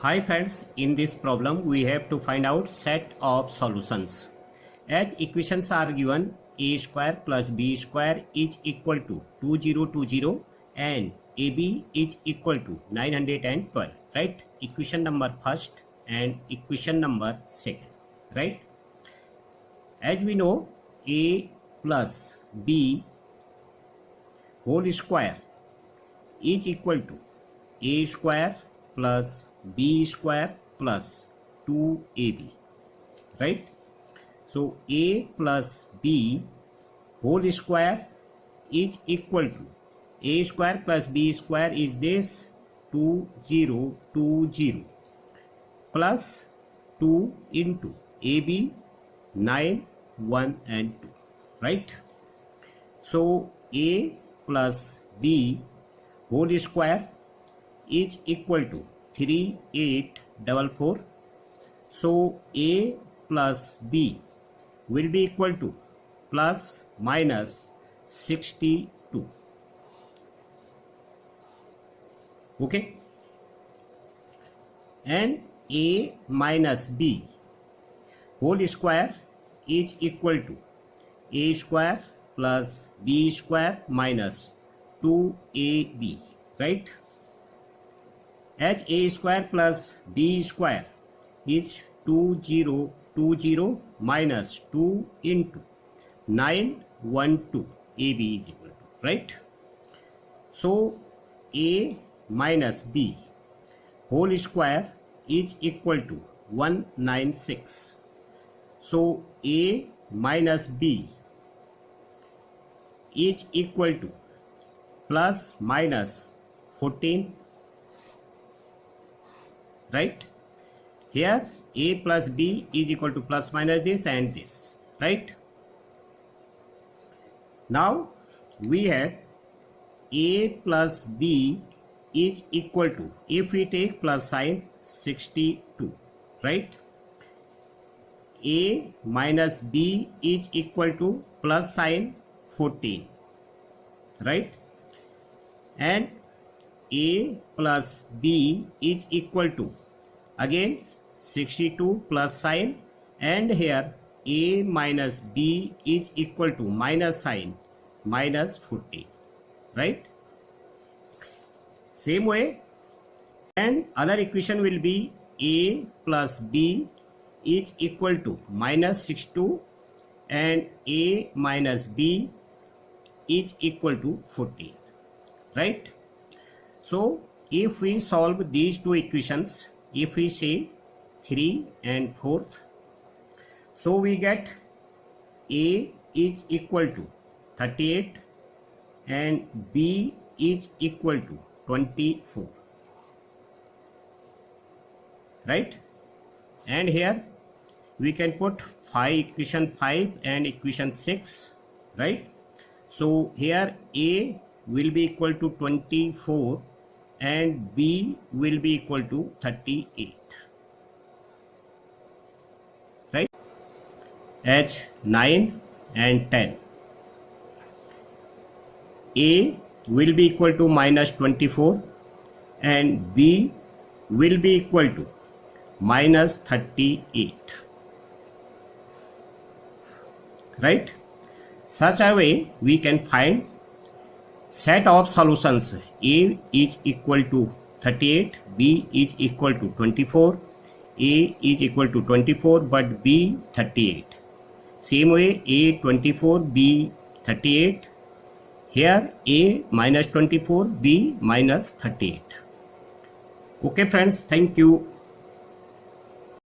Hi friends, in this problem we have to find out set of solutions. As equations are given, a square plus b square is equal to 2020 and ab is equal to 912, right? Equation number first and equation number second, right? As we know, a plus b whole square is equal to a square plus b square plus 2ab, right? So a plus b whole square is equal to a square plus b square is this 2020 plus 2 into ab 9, 1 and 2, right? So a plus b whole square is equal to 3844. So a plus b will be equal to plus minus 62. Okay, and a minus b whole square is equal to a square plus b square minus 2ab, right? As a square plus b square is 2020 minus 2 into 912, ab is equal to, right? So a minus b whole square is equal to 196. So a minus b is equal to plus minus 14, right? Here a plus b is equal to plus minus this and this, right? Now we have a plus b is equal to, if we take plus sign, 62, right? A minus b is equal to plus sign 14, right? And a plus b is equal to again 62 plus sign, and here a minus b is equal to minus sign minus 14, right? Same way, and other equation will be a plus b is equal to minus 62 and a minus b is equal to 14, right? So if we solve these two equations, if we say 3 and 4, so we get a is equal to 38 and b is equal to 24, right? And here we can put equation 5 and equation 6, right? So here a will be equal to 24 and b will be equal to 38, right? As 9 and 10, a will be equal to minus 24 and b will be equal to minus 38, right? Such a way we can find set of solutions. A is equal to 38, b is equal to 24, a is equal to 24 but b 38. Same way a 24, b 38. Here a minus 24, b minus 38. Okay friends, thank you.